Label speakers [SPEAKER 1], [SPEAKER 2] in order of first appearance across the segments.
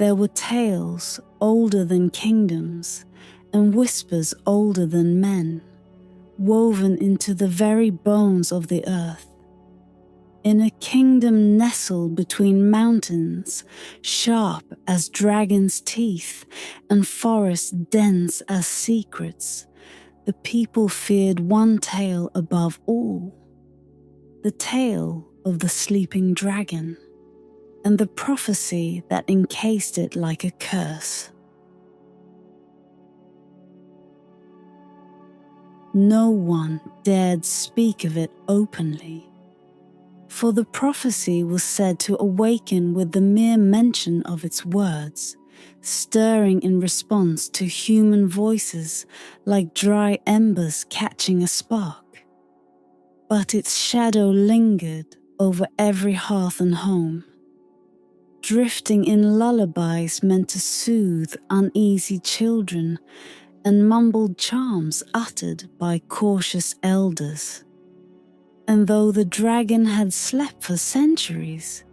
[SPEAKER 1] There were tales older than kingdoms and whispers older than men, woven into the very bones of the earth. In a kingdom nestled between mountains, sharp as dragons' teeth and forests dense as secrets, the people feared one tale above all, the tale of the sleeping dragon, and the prophecy that encased it like a curse. No one dared speak of it openly, for the prophecy was said to awaken with the mere mention of its words, stirring in response to human voices like dry embers catching a spark. But its shadow lingered over every hearth and home, drifting in lullabies meant to soothe uneasy children and mumbled charms uttered by cautious elders. And though the dragon had slept for centuries,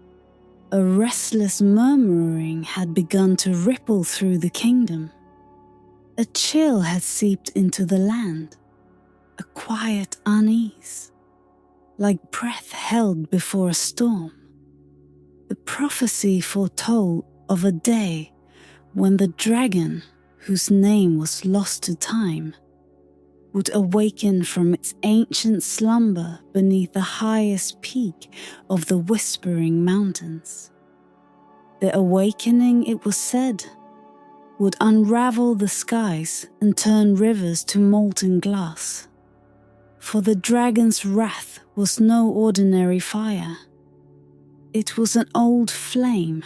[SPEAKER 1] a restless murmuring had begun to ripple through the kingdom. A chill had seeped into the land, a quiet unease, like breath held before a storm. The prophecy foretold of a day when the dragon, whose name was lost to time, would awaken from its ancient slumber beneath the highest peak of the whispering mountains. The awakening, it was said, would unravel the skies and turn rivers to molten glass. For the dragon's wrath was no ordinary fire. It was an old flame,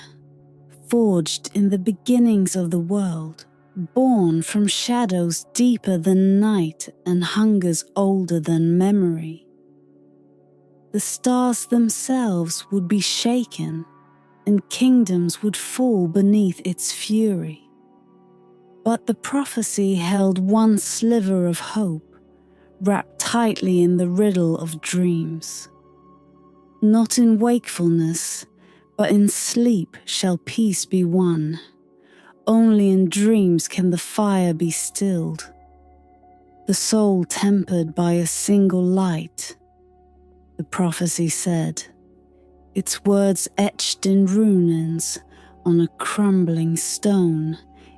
[SPEAKER 1] forged in the beginnings of the world, born from shadows deeper than night and hungers older than memory. The stars themselves would be shaken, and kingdoms would fall beneath its fury. But the prophecy held one sliver of hope, wrapped tightly in the riddle of dreams. Not in wakefulness, but in sleep shall peace be won. Only in dreams can the fire be stilled, the soul tempered by a single light. The prophecy said, its words etched in runes on a crumbling stone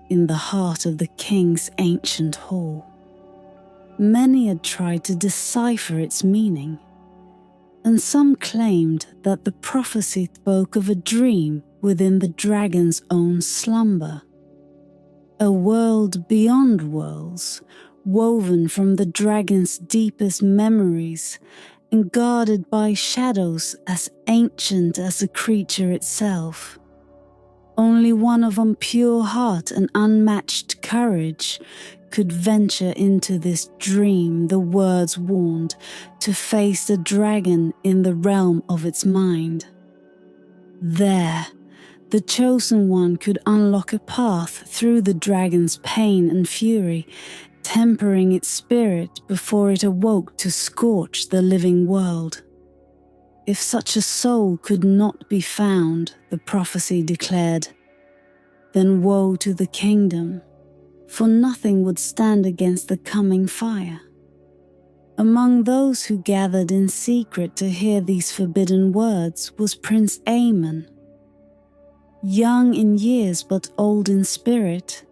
[SPEAKER 1] in the heart of the king's ancient hall. Many had tried to decipher its meaning, and some claimed that the prophecy spoke of a dream within the dragon's own slumber. A world beyond worlds, woven from the dragon's deepest memories and guarded by shadows as ancient as the creature itself. Only one of impure heart and unmatched courage could venture into this dream, the words warned, to face the dragon in the realm of its mind. There, the chosen one could unlock a path through the dragon's pain and fury, tempering its spirit before it awoke to scorch the living world. If such a soul could not be found, the prophecy declared, then woe to the kingdom, for nothing would stand against the coming fire. Among those who gathered in secret to hear these forbidden words was Prince Aemon. Young in years but old in spirit,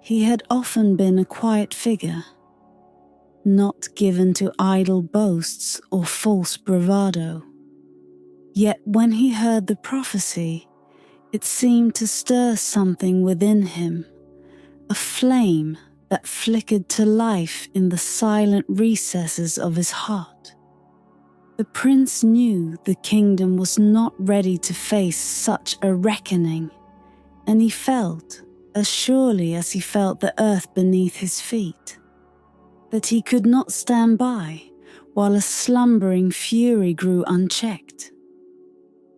[SPEAKER 1] he had often been a quiet figure, not given to idle boasts or false bravado. Yet when he heard the prophecy, it seemed to stir something within him, a flame that flickered to life in the silent recesses of his heart. The prince knew the kingdom was not ready to face such a reckoning, and he felt, as surely as he felt the earth beneath his feet, that he could not stand by while a slumbering fury grew unchecked.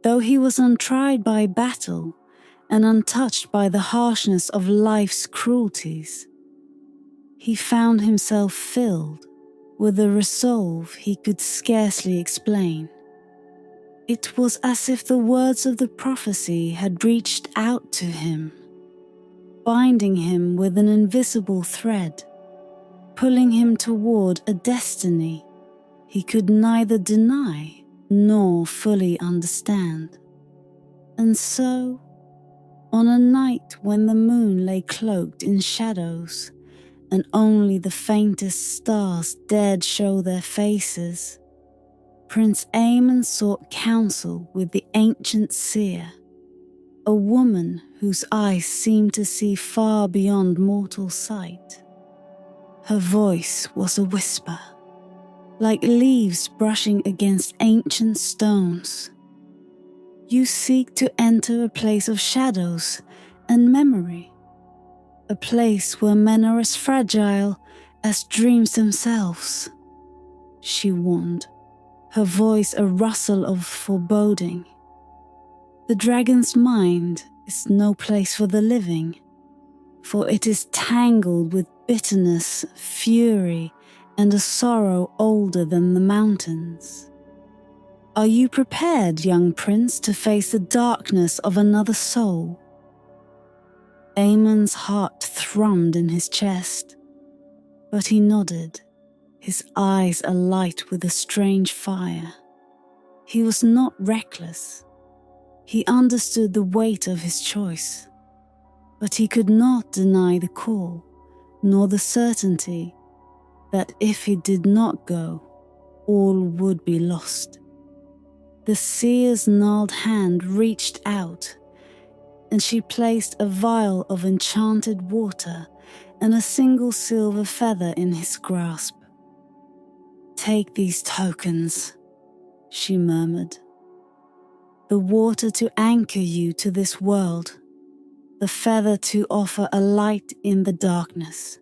[SPEAKER 1] Though he was untried by battle and untouched by the harshness of life's cruelties, he found himself filled with a resolve he could scarcely explain. It was as if the words of the prophecy had reached out to him, binding him with an invisible thread, pulling him toward a destiny he could neither deny nor fully understand. And so, on a night when the moon lay cloaked in shadows, and only the faintest stars dared show their faces, Prince Aemon sought counsel with the ancient seer, a woman whose eyes seemed to see far beyond mortal sight. Her voice was a whisper, like leaves brushing against ancient stones. You seek to enter a place of shadows and memory, a place where men are as fragile as dreams themselves, she warned, her voice a rustle of foreboding. The dragon's mind is no place for the living, for it is tangled with bitterness, fury, and a sorrow older than the mountains. Are you prepared, young prince, to face the darkness of another soul? Aemon's heart thrummed in his chest, but he nodded, his eyes alight with a strange fire. He was not reckless. He understood the weight of his choice, but he could not deny the call, nor the certainty that if he did not go, all would be lost. The seer's gnarled hand reached out, and she placed a vial of enchanted water and a single silver feather in his grasp. Take these tokens, she murmured. The water to anchor you to this world, the feather to offer a light in the darkness.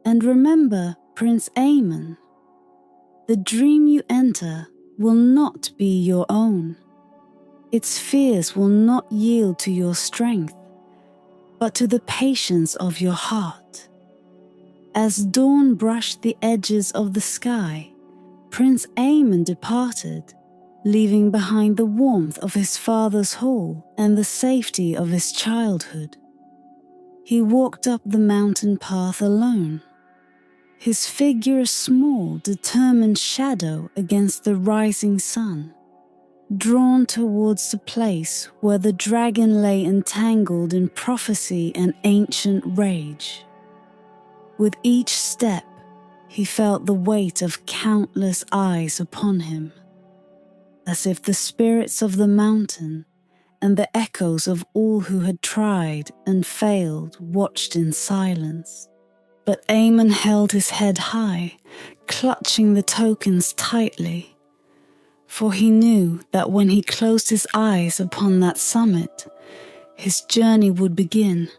[SPEAKER 1] And remember, Prince Aemon, the dream you enter will not be your own. Its fears will not yield to your strength, but to the patience of your heart. As dawn brushed the edges of the sky, Prince Aemon departed, leaving behind the warmth of his father's hall and the safety of his childhood. He walked up the mountain path alone, his figure a small, determined shadow against the rising sun, drawn towards the place where the dragon lay entangled in prophecy and ancient rage. With each step, he felt the weight of countless eyes upon him, as if the spirits of the mountain and the echoes of all who had tried and failed watched in silence. But Aemon held his head high, clutching the tokens tightly, for he knew that when he closed his eyes upon that summit, his journey would begin,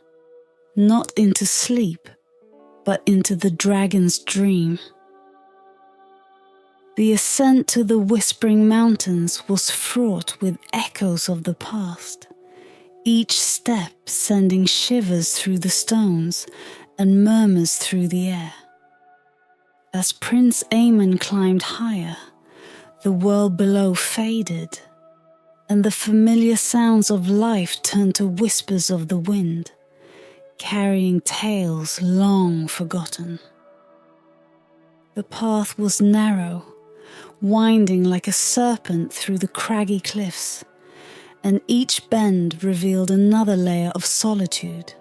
[SPEAKER 1] not into sleep, but into the dragon's dream. The ascent to the Whispering Mountains was fraught with echoes of the past, each step sending shivers through the stones and murmurs through the air. As Prince Aemon climbed higher, the world below faded, and the familiar sounds of life turned to whispers of the wind, carrying tales long forgotten. The path was narrow, winding like a serpent through the craggy cliffs, and each bend revealed another layer of solitude.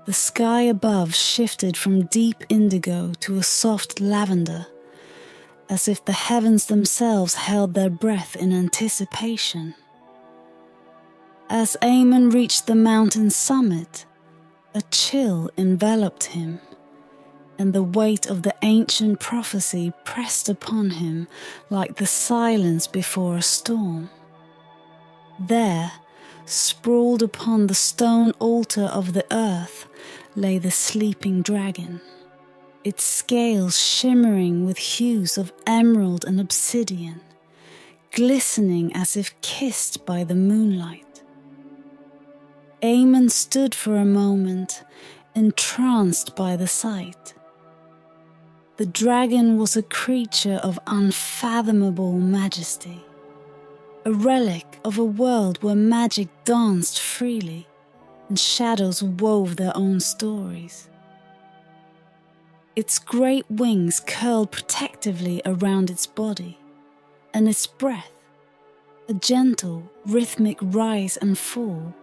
[SPEAKER 1] The sky above shifted from deep indigo to a soft lavender, as if the heavens themselves held their breath in anticipation. As Aemon reached the mountain's summit, a chill enveloped him, and the weight of the ancient prophecy pressed upon him like the silence before a storm. There, sprawled upon the stone altar of the earth, lay the sleeping dragon, its scales shimmering with hues of emerald and obsidian, glistening as if kissed by the moonlight. Aemon stood for a moment, entranced by the sight. The dragon was a creature of unfathomable majesty, a relic of a world where magic danced freely and shadows wove their own stories. Its great wings curled protectively around its body, and its breath, a gentle, rhythmic rise and fall,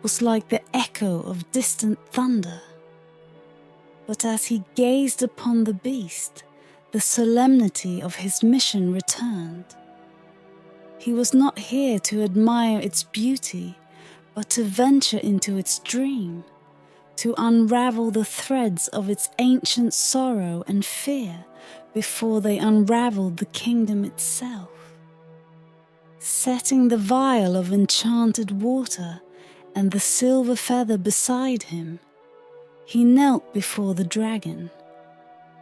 [SPEAKER 1] was like the echo of distant thunder. But as he gazed upon the beast, the solemnity of his mission returned. He was not here to admire its beauty, but to venture into its dream, to unravel the threads of its ancient sorrow and fear before they unraveled the kingdom itself. Setting the vial of enchanted water and the silver feather beside him, he knelt before the dragon,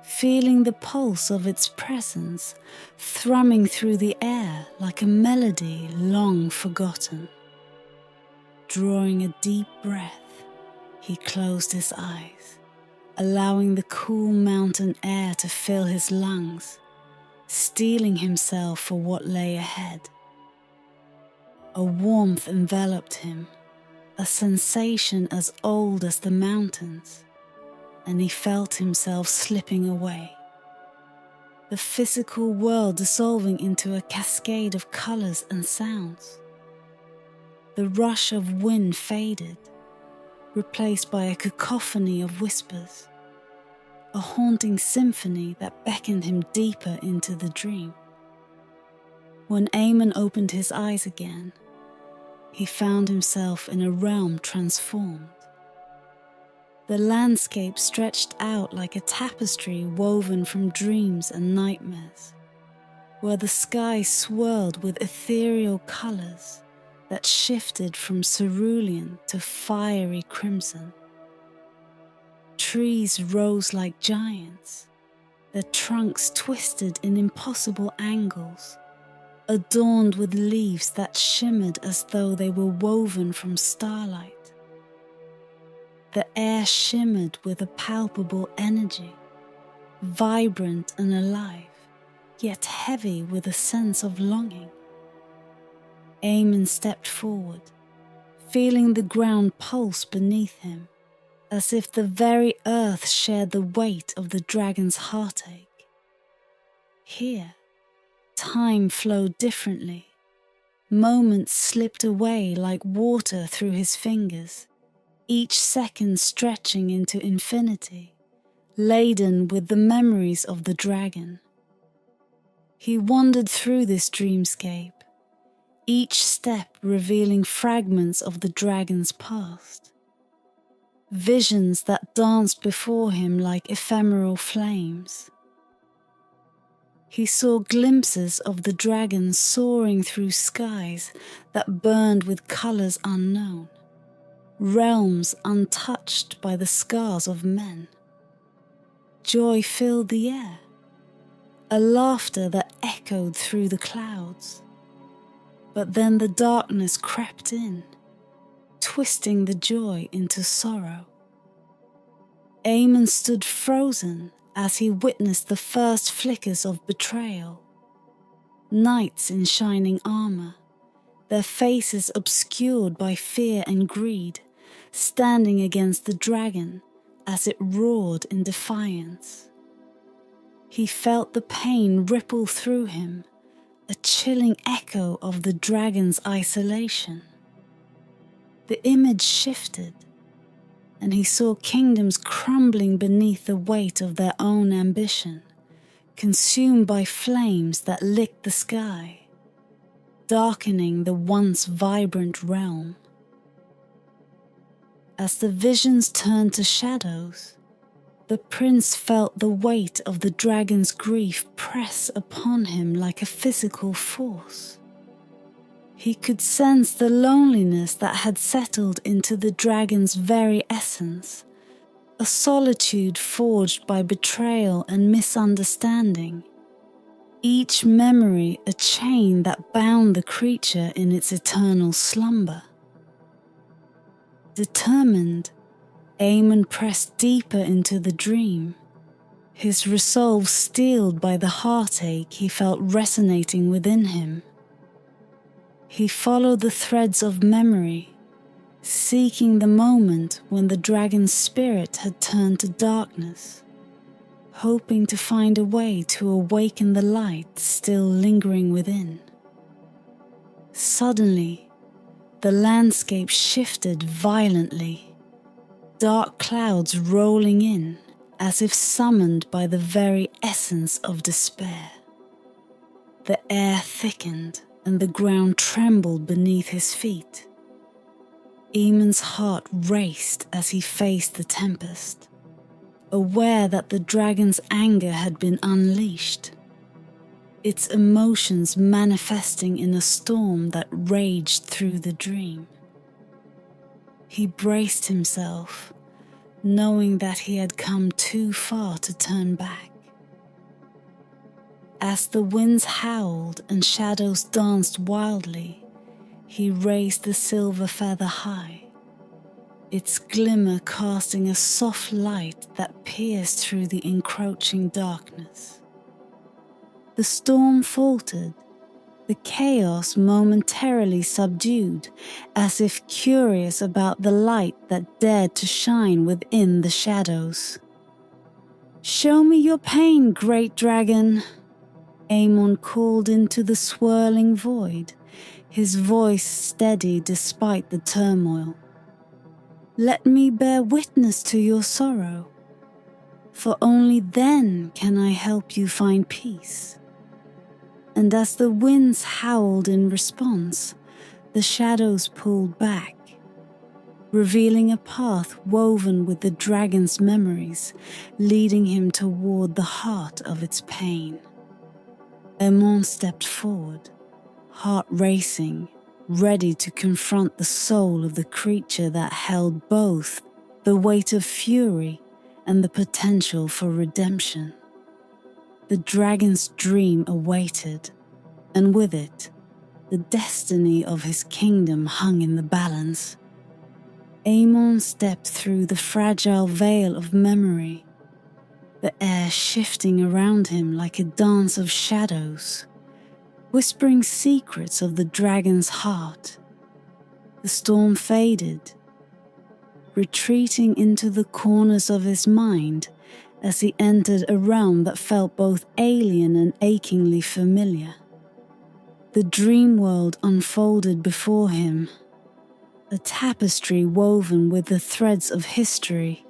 [SPEAKER 1] feeling the pulse of its presence thrumming through the air like a melody long forgotten. Drawing a deep breath, he closed his eyes, allowing the cool mountain air to fill his lungs, steeling himself for what lay ahead. A warmth enveloped him, a sensation as old as the mountains, and he felt himself slipping away. The physical world dissolving into a cascade of colors and sounds. The rush of wind faded, replaced by a cacophony of whispers, a haunting symphony that beckoned him deeper into the dream. When Eamon opened his eyes again, he found himself in a realm transformed. The landscape stretched out like a tapestry woven from dreams and nightmares, where the sky swirled with ethereal colors that shifted from cerulean to fiery crimson. Trees rose like giants, their trunks twisted in impossible angles, adorned with leaves that shimmered as though they were woven from starlight. The air shimmered with a palpable energy, vibrant and alive, yet heavy with a sense of longing. Eamon stepped forward, feeling the ground pulse beneath him, as if the very earth shared the weight of the dragon's heartache. Here, time flowed differently. Moments slipped away like water through his fingers, each second stretching into infinity, laden with the memories of the dragon. He wandered through this dreamscape, each step revealing fragments of the dragon's past. Visions that danced before him like ephemeral flames. He saw glimpses of the dragon soaring through skies that burned with colors unknown, realms untouched by the scars of men. Joy filled the air, a laughter that echoed through the clouds. But then the darkness crept in, twisting the joy into sorrow. Eamon stood frozen as he witnessed the first flickers of betrayal. Knights in shining armor, their faces obscured by fear and greed, standing against the dragon as it roared in defiance. He felt the pain ripple through him, a chilling echo of the dragon's isolation. The image shifted, and he saw kingdoms crumbling beneath the weight of their own ambition, consumed by flames that licked the sky, darkening the once vibrant realm. As the visions turned to shadows, the prince felt the weight of the dragon's grief press upon him like a physical force. He could sense the loneliness that had settled into the dragon's very essence, a solitude forged by betrayal and misunderstanding, each memory a chain that bound the creature in its eternal slumber. Determined, Eamon pressed deeper into the dream, his resolve steeled by the heartache he felt resonating within him. He followed the threads of memory, seeking the moment when the dragon's spirit had turned to darkness, hoping to find a way to awaken the light still lingering within. Suddenly, the landscape shifted violently, dark clouds rolling in as if summoned by the very essence of despair. The air thickened and the ground trembled beneath his feet. Eamon's heart raced as he faced the tempest, aware that the dragon's anger had been unleashed, its emotions manifesting in a storm that raged through the dream. He braced himself, knowing that he had come too far to turn back. As the winds howled and shadows danced wildly, he raised the silver feather high, its glimmer casting a soft light that pierced through the encroaching darkness. The storm faltered, the chaos momentarily subdued, as if curious about the light that dared to shine within the shadows. "Show me your pain, great dragon," Aemon called into the swirling void, his voice steady despite the turmoil. "Let me bear witness to your sorrow, for only then can I help you find peace." And as the winds howled in response, the shadows pulled back, revealing a path woven with the dragon's memories, leading him toward the heart of its pain. Aemon stepped forward, heart racing, ready to confront the soul of the creature that held both the weight of fury and the potential for redemption. The dragon's dream awaited, and with it, the destiny of his kingdom hung in the balance. Aemon stepped through the fragile veil of memory, the air shifting around him like a dance of shadows, whispering secrets of the dragon's heart. The storm faded, retreating into the corners of his mind as he entered a realm that felt both alien and achingly familiar. The dream world unfolded before him, a tapestry woven with the threads of history,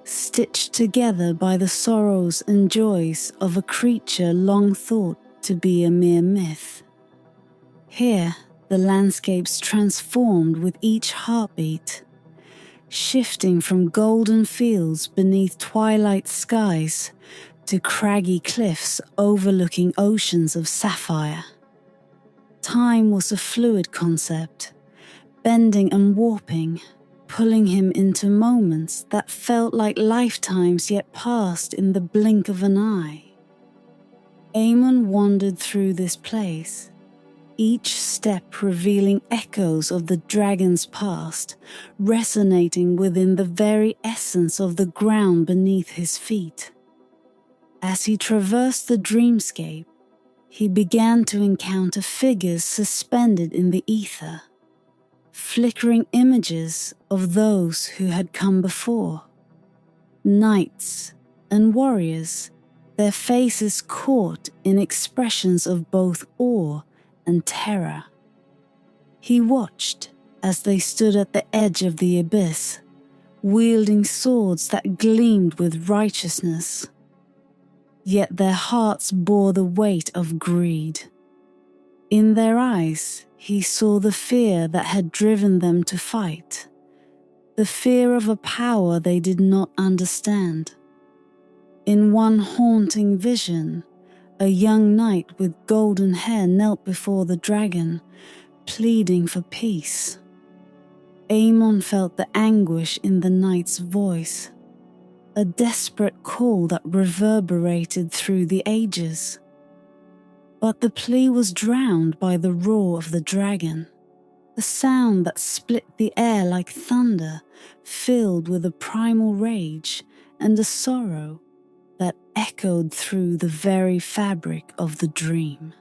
[SPEAKER 1] stitched together by the sorrows and joys of a creature long thought to be a mere myth. Here, the landscapes transformed with each heartbeat, shifting from golden fields beneath twilight skies to craggy cliffs overlooking oceans of sapphire. Time was a fluid concept, bending and warping, pulling him into moments that felt like lifetimes yet passed in the blink of an eye. Aemon wandered through this place, each step revealing echoes of the dragon's past, resonating within the very essence of the ground beneath his feet. As he traversed the dreamscape, he began to encounter figures suspended in the ether, flickering images of those who had come before. Knights and warriors, their faces caught in expressions of both awe and terror. He watched as they stood at the edge of the abyss, wielding swords that gleamed with righteousness. Yet their hearts bore the weight of greed. In their eyes, he saw the fear that had driven them to fight, the fear of a power they did not understand. In one haunting vision, a young knight with golden hair knelt before the dragon, pleading for peace. Aemon felt the anguish in the knight's voice, a desperate call that reverberated through the ages. But the plea was drowned by the roar of the dragon, a sound that split the air like thunder, filled with a primal rage and a sorrow that echoed through the very fabric of the dream.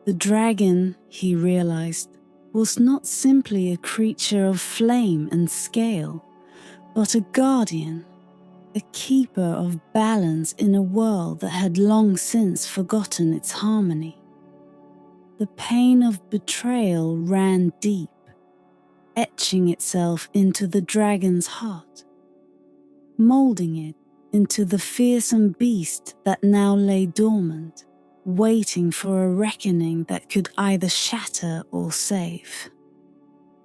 [SPEAKER 1] The dragon, he realized, was not simply a creature of flame and scale, but a guardian, a keeper of balance in a world that had long since forgotten its harmony. The pain of betrayal ran deep, etching itself into the dragon's heart, molding it into the fearsome beast that now lay dormant, waiting for a reckoning that could either shatter or save.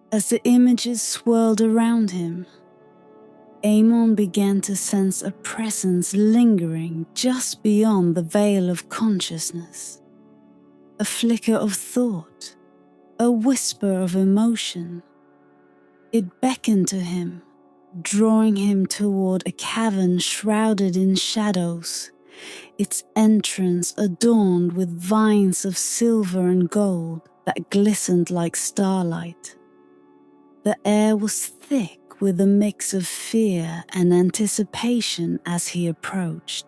[SPEAKER 1] As the images swirled around him, Amon began to sense a presence lingering just beyond the veil of consciousness. A flicker of thought, a whisper of emotion. It beckoned to him, drawing him toward a cavern shrouded in shadows, its entrance adorned with vines of silver and gold that glistened like starlight. The air was thick with a mix of fear and anticipation as he approached,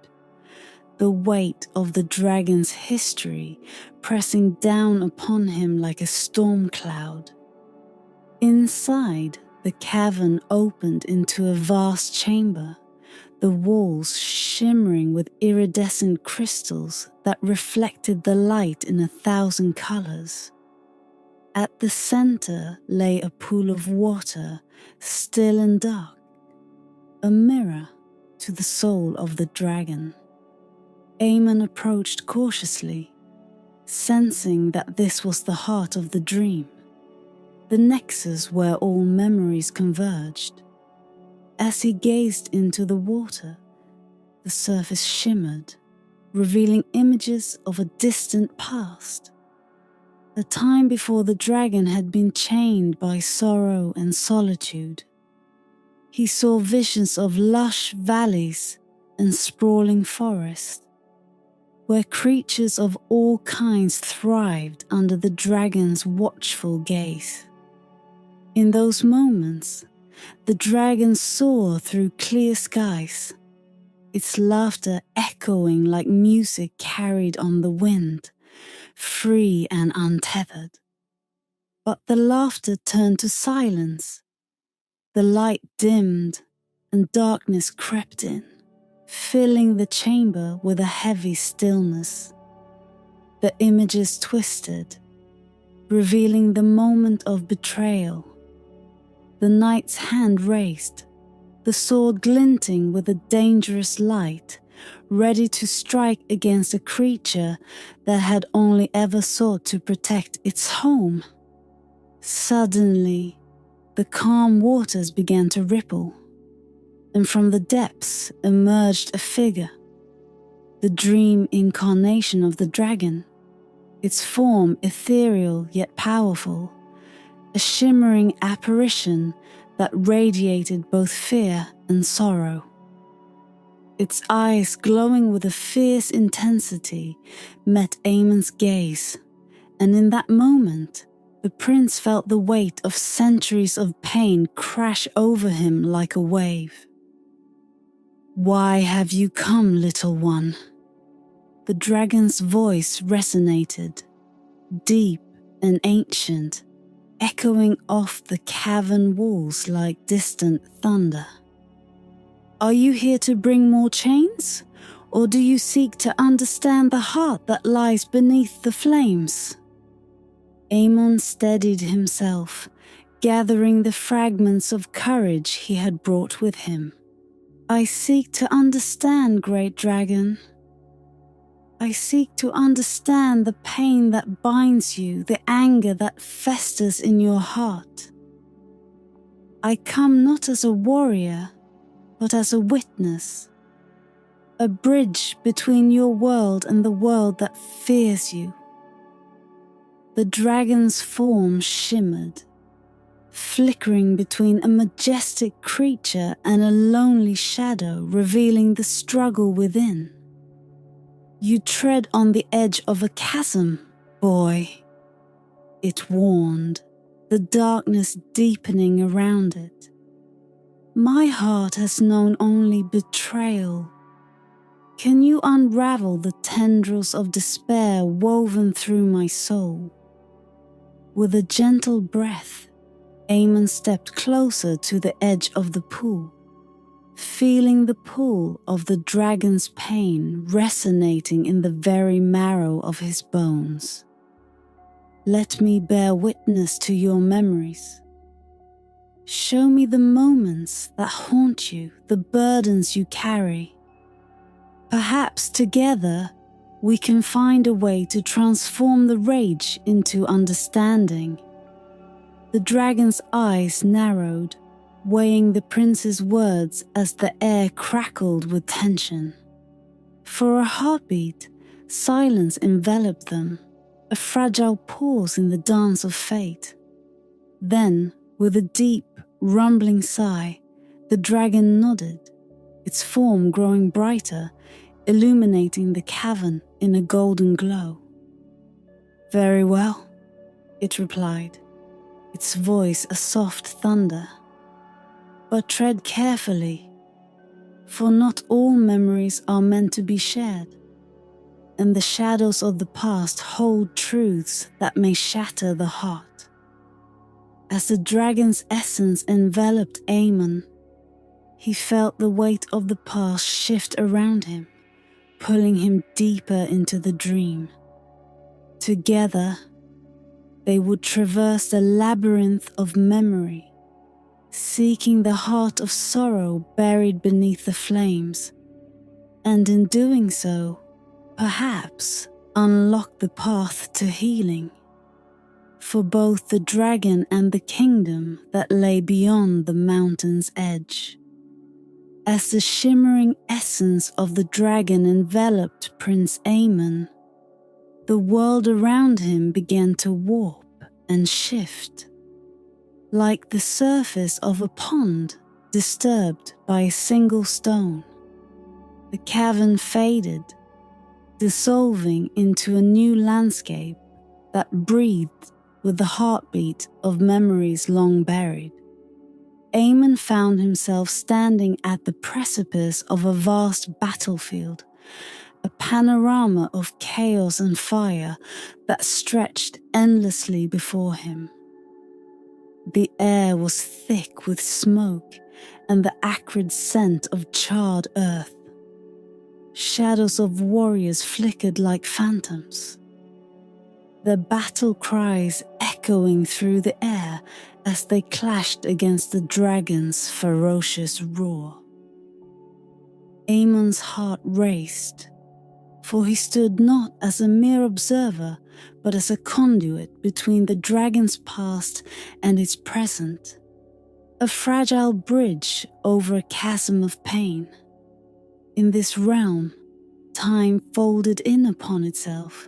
[SPEAKER 1] the weight of the dragon's history pressing down upon him like a storm cloud. Inside, the cavern opened into a vast chamber, the walls shimmering with iridescent crystals that reflected the light in 1,000 colors. At the center lay a pool of water, still and dark, a mirror to the soul of the dragon. Amon approached cautiously, sensing that this was the heart of the dream, the nexus where all memories converged. As he gazed into the water, the surface shimmered, revealing images of a distant past, a time before the dragon had been chained by sorrow and solitude. He saw visions of lush valleys and sprawling forests, where creatures of all kinds thrived under the dragon's watchful gaze. In those moments, the dragon soared through clear skies, its laughter echoing like music carried on the wind, free and untethered. But the laughter turned to silence. The light dimmed and darkness crept in, filling the chamber with a heavy stillness. The images twisted, revealing the moment of betrayal. The knight's hand raised, the sword glinting with a dangerous light, ready to strike against a creature that had only ever sought to protect its home. Suddenly, the calm waters began to ripple, and from the depths emerged a figure, the dream incarnation of the dragon, its form ethereal yet powerful, a shimmering apparition that radiated both fear and sorrow. Its eyes, glowing with a fierce intensity, met Amon's gaze, and in that moment, the prince felt the weight of centuries of pain crash over him like a wave. "Why have you come, little one?" The dragon's voice resonated, deep and ancient, echoing off the cavern walls like distant thunder. "Are you here to bring more chains, or do you seek to understand the heart that lies beneath the flames?" Amon steadied himself, gathering the fragments of courage he had brought with him. "I seek to understand, great dragon. I seek to understand the pain that binds you, the anger that festers in your heart. I come not as a warrior, but as a witness, a bridge between your world and the world that fears you." The dragon's form shimmered, flickering between a majestic creature and a lonely shadow, revealing the struggle within. "You tread on the edge of a chasm, boy," it warned, the darkness deepening around it. "My heart has known only betrayal, Can you unravel the tendrils of despair woven through my soul? With a gentle breath, Aemon stepped closer to the edge of the pool, feeling the pull of the dragon's pain resonating in the very marrow of his bones. Let me bear witness to your memories. Show me the moments that haunt you, the burdens you carry. Perhaps together we can find a way to transform the rage into understanding. The dragon's eyes narrowed, weighing the prince's words as the air crackled with tension. For a heartbeat, silence enveloped them, a fragile pause in the dance of fate. Then, with a deep, rumbling sigh, the dragon nodded, its form growing brighter, illuminating the cavern in a golden glow. Very well, it replied, its voice a soft thunder. But tread carefully, for not all memories are meant to be shared, and the shadows of the past hold truths that may shatter the heart. As the dragon's essence enveloped Aemon, he felt the weight of the past shift around him, pulling him deeper into the dream. Together, they would traverse the labyrinth of memory, seeking the heart of sorrow buried beneath the flames, and in doing so, perhaps unlock the path to healing for both the dragon and the kingdom that lay beyond the mountain's edge. As the shimmering essence of the dragon enveloped Prince Aemon, the world around him began to warp and shift, like the surface of a pond disturbed by a single stone. The cavern faded, dissolving into a new landscape that breathed with the heartbeat of memories long buried. Aemon found himself standing at the precipice of a vast battlefield, a panorama of chaos and fire that stretched endlessly before him. The air was thick with smoke and the acrid scent of charred earth. Shadows of warriors flickered like phantoms, their battle cries echoing through the air as they clashed against the dragon's ferocious roar. Aemon's heart raced, for he stood not as a mere observer, but as a conduit between the dragon's past and its present, a fragile bridge over a chasm of pain. In this realm, time folded in upon itself,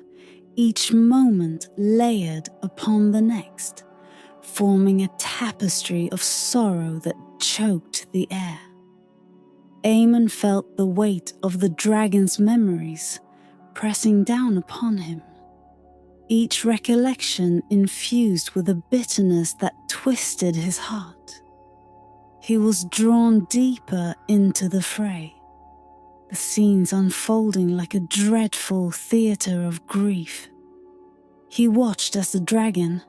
[SPEAKER 1] each moment layered upon the next, forming a tapestry of sorrow that choked the air. Aemon felt the weight of the dragon's memories pressing down upon him, each recollection infused with a bitterness that twisted his heart. He was drawn deeper into the fray, the scenes unfolding like a dreadful theatre of grief. He watched as the dragon,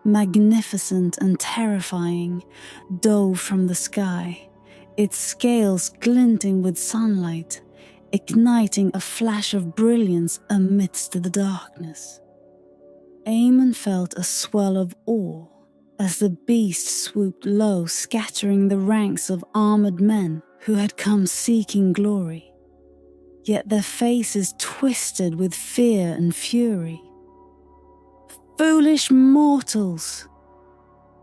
[SPEAKER 1] magnificent and terrifying, dove from the sky, its scales glinting with sunlight, igniting a flash of brilliance amidst the darkness. Aemon felt a swell of awe as the beast swooped low, scattering the ranks of armored men who had come seeking glory, yet their faces twisted with fear and fury. "Foolish mortals!"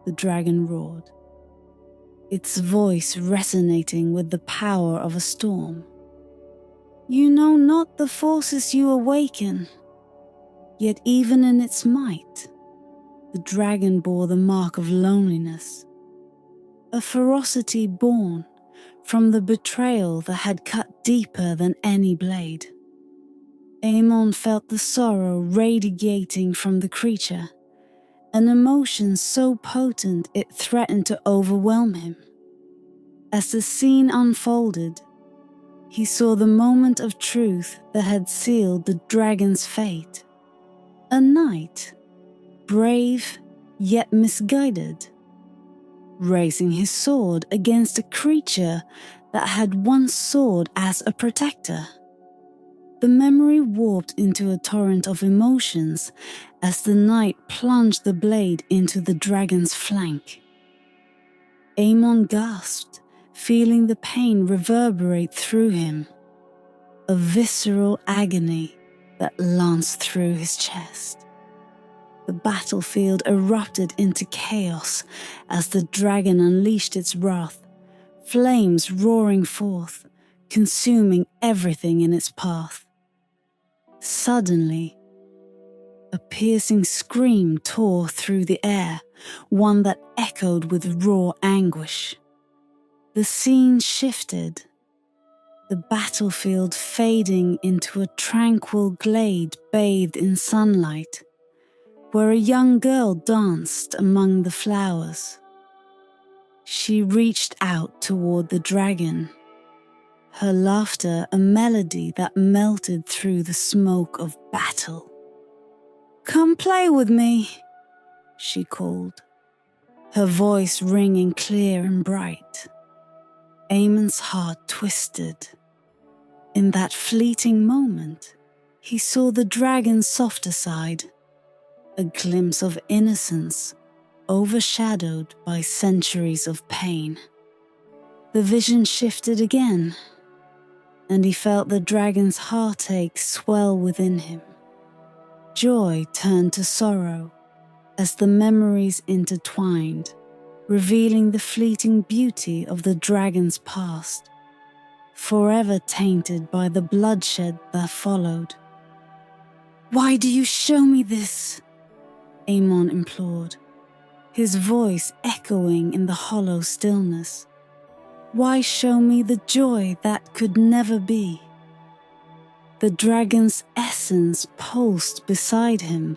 [SPEAKER 1] the dragon roared, its voice resonating with the power of a storm. "You know not the forces you awaken." Yet even in its might, the dragon bore the mark of loneliness, a ferocity born from the betrayal that had cut deeper than any blade. Aemon felt the sorrow radiating from the creature, an emotion so potent it threatened to overwhelm him. As the scene unfolded, he saw the moment of truth that had sealed the dragon's fate. A knight, brave yet misguided, raising his sword against a creature that had once soared as a protector. The memory warped into a torrent of emotions as the knight plunged the blade into the dragon's flank. Aemon gasped, feeling the pain reverberate through him, a visceral agony that lanced through his chest. The battlefield erupted into chaos as the dragon unleashed its wrath, flames roaring forth, consuming everything in its path. Suddenly, a piercing scream tore through the air, one that echoed with raw anguish. The scene shifted, the battlefield fading into a tranquil glade bathed in sunlight, where a young girl danced among the flowers. She reached out toward the dragon, her laughter a melody that melted through the smoke of battle. "Come play with me," she called, her voice ringing clear and bright. Aemon's heart twisted. In that fleeting moment, he saw the dragon's softer side, a glimpse of innocence overshadowed by centuries of pain. The vision shifted again, and he felt the dragon's heartache swell within him. Joy turned to sorrow as the memories intertwined, revealing the fleeting beauty of the dragon's past, forever tainted by the bloodshed that followed. "Why do you show me this?" Aemon implored, his voice echoing in the hollow stillness. "Why show me the joy that could never be?" The dragon's essence pulsed beside him,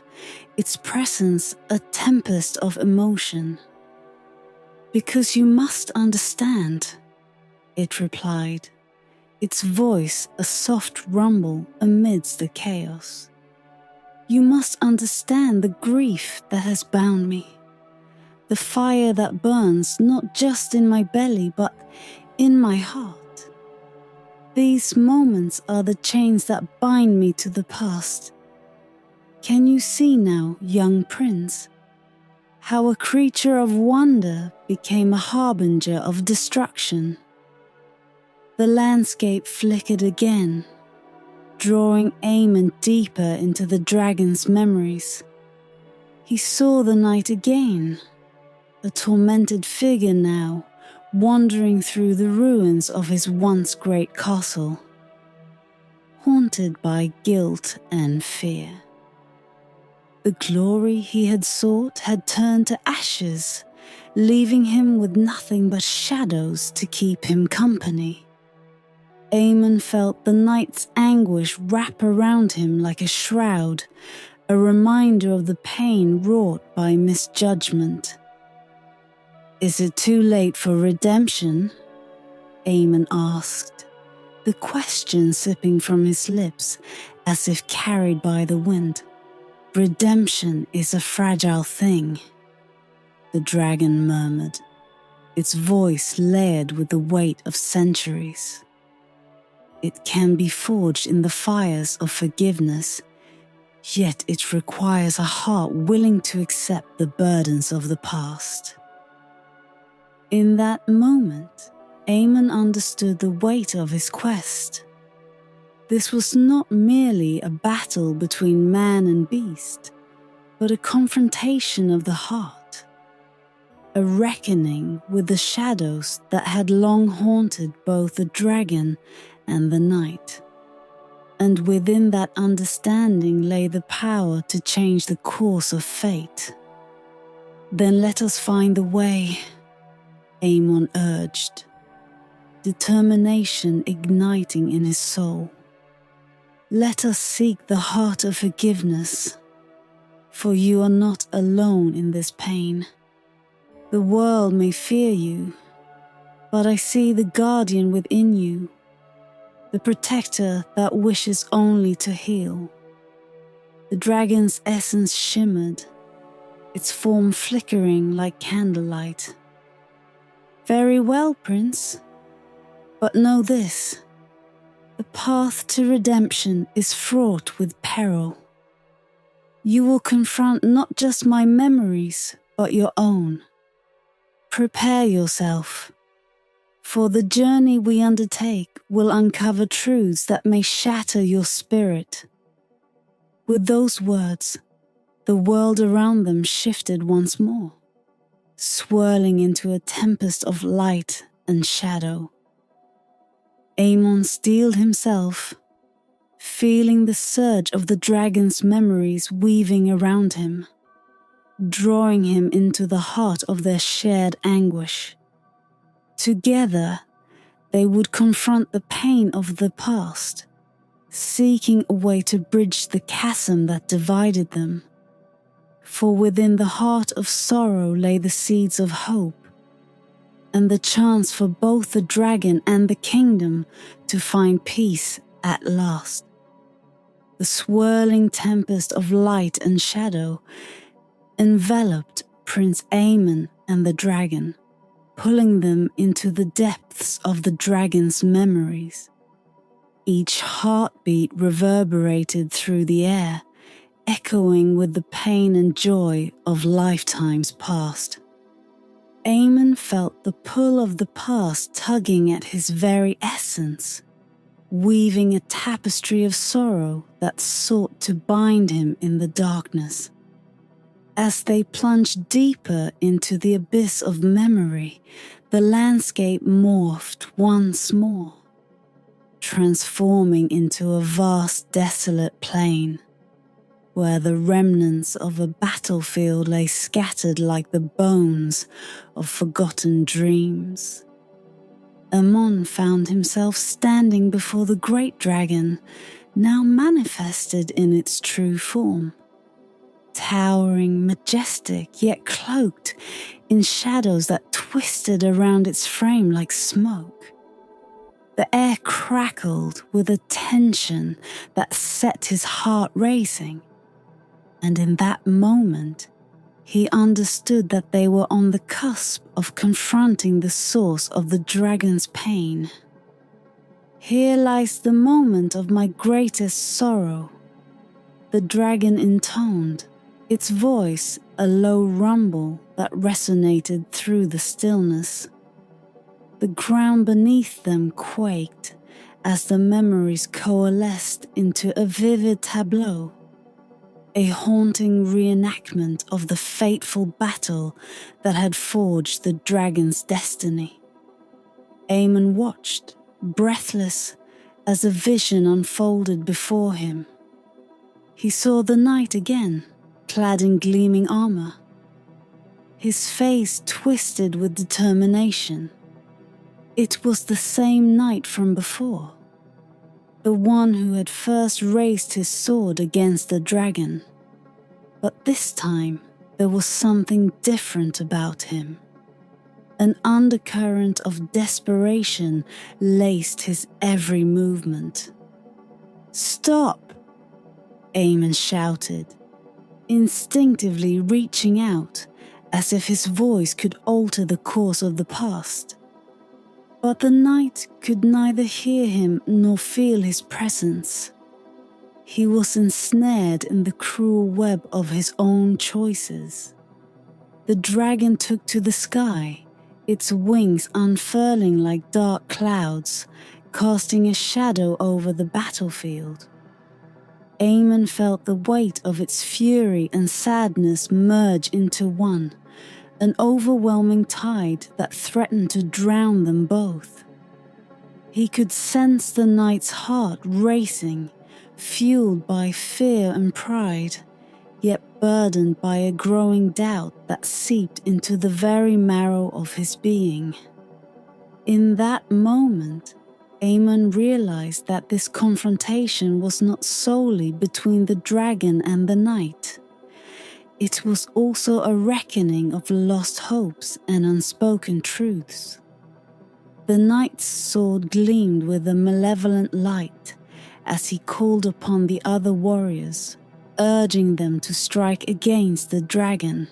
[SPEAKER 1] its presence a tempest of emotion. "Because you must understand," it replied, its voice a soft rumble amidst the chaos. "You must understand the grief that has bound me, the fire that burns not just in my belly but in my heart. These moments are the chains that bind me to the past. Can you see now, young prince, how a creature of wonder became a harbinger of destruction?" The landscape flickered again, drawing Aemon deeper into the dragon's memories. He saw the knight again, a tormented figure now, wandering through the ruins of his once great castle, haunted by guilt and fear. The glory he had sought had turned to ashes, leaving him with nothing but shadows to keep him company. Aemon felt the knight's anguish wrap around him like a shroud, a reminder of the pain wrought by misjudgment. "Is it too late for redemption?" Aemon asked, the question slipping from his lips as if carried by the wind. "Redemption is a fragile thing," the dragon murmured, its voice layered with the weight of centuries. "It can be forged in the fires of forgiveness, yet it requires a heart willing to accept the burdens of the past." In that moment, Aemon understood the weight of his quest. This was not merely a battle between man and beast, but a confrontation of the heart, a reckoning with the shadows that had long haunted both the dragon and the knight. And within that understanding lay the power to change the course of fate. "Then let us find the way," Aemon urged, determination igniting in his soul. "Let us seek the heart of forgiveness, for you are not alone in this pain. The world may fear you, but I see the guardian within you, the protector that wishes only to heal. The dragon's essence shimmered, its form flickering like candlelight. Very well, Prince. But know this, the path to redemption is fraught with peril. You will confront not just my memories, but your own. Prepare yourself, for the journey we undertake will uncover truths that may shatter your spirit. With those words, the world around them shifted once more, swirling into a tempest of light and shadow. Aemon steeled himself, feeling the surge of the dragon's memories weaving around him, drawing him into the heart of their shared anguish. Together, they would confront the pain of the past, seeking a way to bridge the chasm that divided them. For within the heart of sorrow lay the seeds of hope, and the chance for both the dragon and the kingdom to find peace at last. The swirling tempest of light and shadow enveloped Prince Aemon and the dragon, pulling them into the depths of the dragon's memories. Each heartbeat reverberated through the air, echoing with the pain and joy of lifetimes past. Aemon felt the pull of the past tugging at his very essence, weaving a tapestry of sorrow that sought to bind him in the darkness. As they plunged deeper into the abyss of memory, the landscape morphed once more, transforming into a vast, desolate plain, where the remnants of a battlefield lay scattered like the bones of forgotten dreams. Aemon found himself standing before the great dragon, now manifested in its true form. Towering, majestic, yet cloaked in shadows that twisted around its frame like smoke. The air crackled with a tension that set his heart racing, and in that moment, he understood that they were on the cusp of confronting the source of the dragon's pain. Here lies the moment of my greatest sorrow, the dragon intoned, its voice a low rumble that resonated through the stillness. The ground beneath them quaked as the memories coalesced into a vivid tableau, a haunting reenactment of the fateful battle that had forged the dragon's destiny. Aemon watched, breathless, as a vision unfolded before him. He saw the knight again, clad in gleaming armor, his face twisted with determination. It was the same knight from before, the one who had first raised his sword against the dragon. But this time, there was something different about him. An undercurrent of desperation laced his every movement. "Stop!" Aemon shouted, instinctively reaching out as if his voice could alter the course of the past. But the knight could neither hear him nor feel his presence. He was ensnared in the cruel web of his own choices. The dragon took to the sky, its wings unfurling like dark clouds, casting a shadow over the battlefield. Aemon felt the weight of its fury and sadness merge into one, an overwhelming tide that threatened to drown them both. He could sense the knight's heart racing, fueled by fear and pride, yet burdened by a growing doubt that seeped into the very marrow of his being. In that moment, Aemon realized that this confrontation was not solely between the dragon and the knight. It was also a reckoning of lost hopes and unspoken truths. The knight's sword gleamed with a malevolent light as he called upon the other warriors, urging them to strike against the dragon,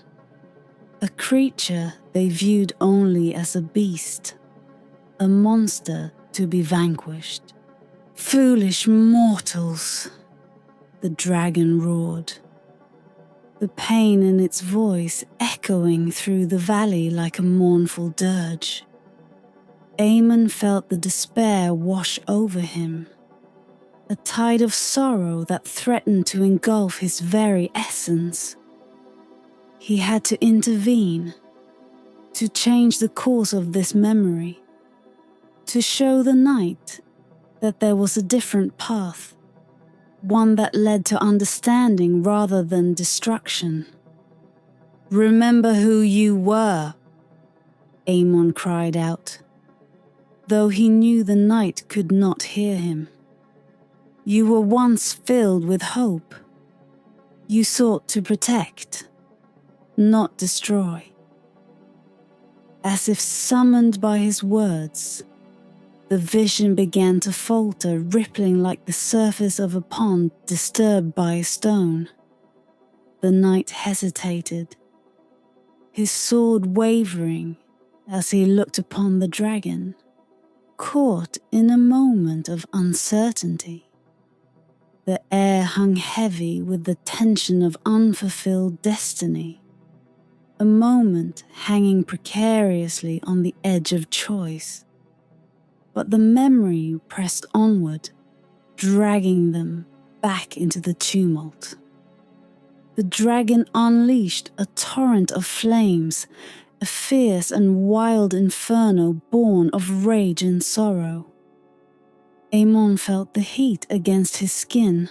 [SPEAKER 1] a creature they viewed only as a beast, a monster to be vanquished. "Foolish mortals," the dragon roared, the pain in its voice echoing through the valley like a mournful dirge. Aemon felt the despair wash over him, a tide of sorrow that threatened to engulf his very essence. He had to intervene, to change the course of this memory, to show the knight that there was a different path, one that led to understanding rather than destruction. "Remember who you were," Aemon cried out, though he knew the knight could not hear him. "You were once filled with hope. You sought to protect, not destroy." As if summoned by his words, the vision began to falter, rippling like the surface of a pond disturbed by a stone. The knight hesitated, his sword wavering as he looked upon the dragon, caught in a moment of uncertainty. The air hung heavy with the tension of unfulfilled destiny, a moment hanging precariously on the edge of choice. But the memory pressed onward, dragging them back into the tumult. The dragon unleashed a torrent of flames, a fierce and wild inferno born of rage and sorrow. Aemon felt the heat against his skin,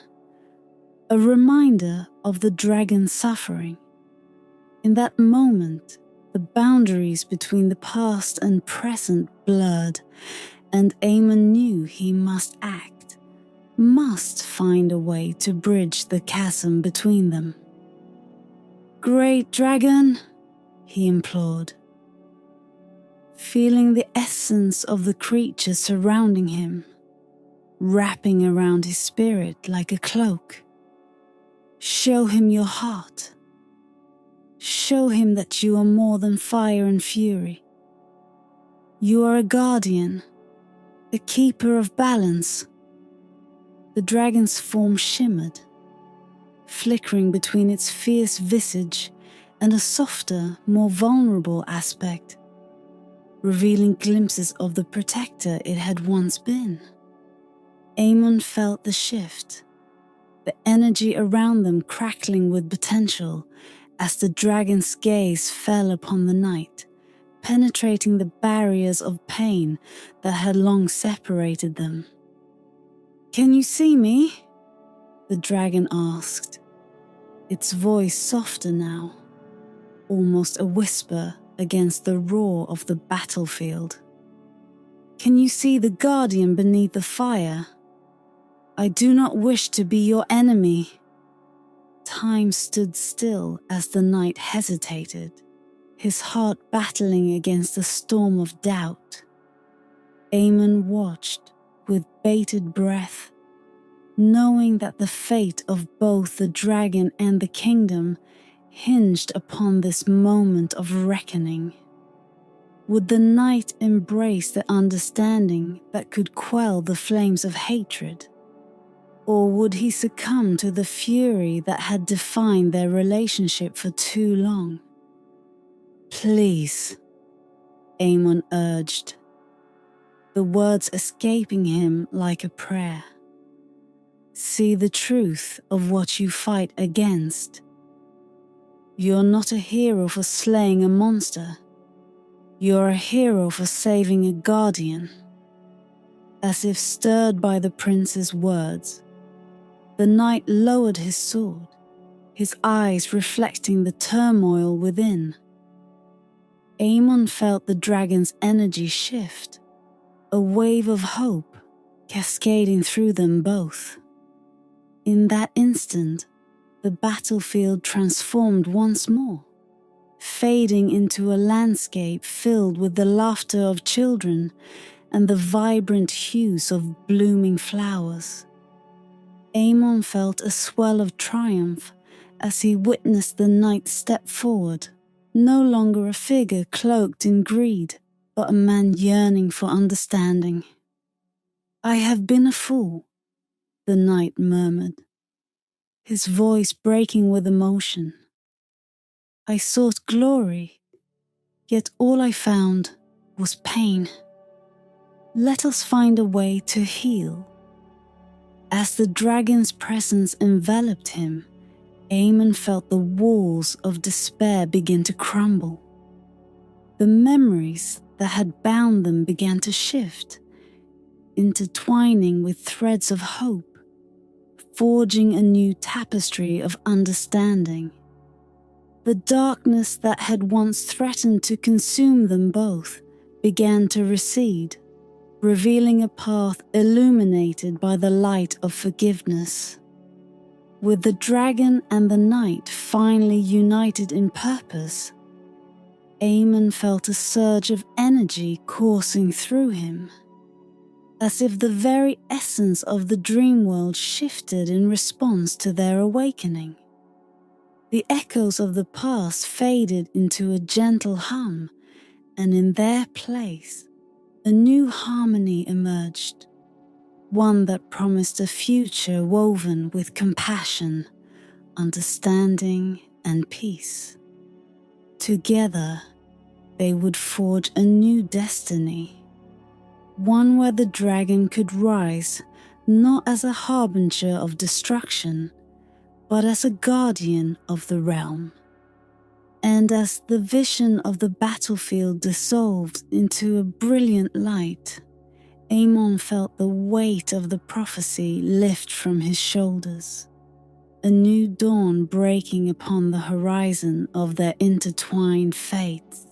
[SPEAKER 1] a reminder of the dragon's suffering. In that moment, the boundaries between the past and present blurred, and Aemon knew he must act, must find a way to bridge the chasm between them. "Great dragon," he implored, feeling the essence of the creature surrounding him, wrapping around his spirit like a cloak. "Show him your heart. Show him that you are more than fire and fury. You are a guardian, a keeper of balance." The dragon's form shimmered, flickering between its fierce visage and a softer, more vulnerable aspect, revealing glimpses of the protector it had once been. Aemon felt the shift, the energy around them crackling with potential as the dragon's gaze fell upon the knight, penetrating the barriers of pain that had long separated them. "Can you see me?" the dragon asked, its voice softer now, almost a whisper against the roar of the battlefield. "Can you see the guardian beneath the fire? I do not wish to be your enemy." Time stood still as the knight hesitated, his heart battling against a storm of doubt. Aemon watched with bated breath, knowing that the fate of both the dragon and the kingdom hinged upon this moment of reckoning. Would the knight embrace the understanding that could quell the flames of hatred? Or would he succumb to the fury that had defined their relationship for too long? "Please," Aemon urged, the words escaping him like a prayer. "See the truth of what you fight against. You're not a hero for slaying a monster. You're a hero for saving a guardian." As if stirred by the prince's words, the knight lowered his sword, his eyes reflecting the turmoil within. Aemon felt the dragon's energy shift, a wave of hope cascading through them both. In that instant, the battlefield transformed once more, fading into a landscape filled with the laughter of children and the vibrant hues of blooming flowers. Amon felt a swell of triumph as he witnessed the knight step forward, no longer a figure cloaked in greed, but a man yearning for understanding. "I have been a fool," the knight murmured, his voice breaking with emotion. "I sought glory, yet all I found was pain. Let us find a way to heal." As the dragon's presence enveloped him, Amon felt the walls of despair begin to crumble. The memories that had bound them began to shift, intertwining with threads of hope, forging a new tapestry of understanding. The darkness that had once threatened to consume them both began to recede, revealing a path illuminated by the light of forgiveness. With the dragon and the knight finally united in purpose, Amon felt a surge of energy coursing through him, as if the very essence of the dream world shifted in response to their awakening. The echoes of the past faded into a gentle hum, and in their place, a new harmony emerged, one that promised a future woven with compassion, understanding, and peace. Together, they would forge a new destiny, one where the dragon could rise not as a harbinger of destruction, but as a guardian of the realm. And as the vision of the battlefield dissolved into a brilliant light, Amon felt the weight of the prophecy lift from his shoulders, a new dawn breaking upon the horizon of their intertwined fates.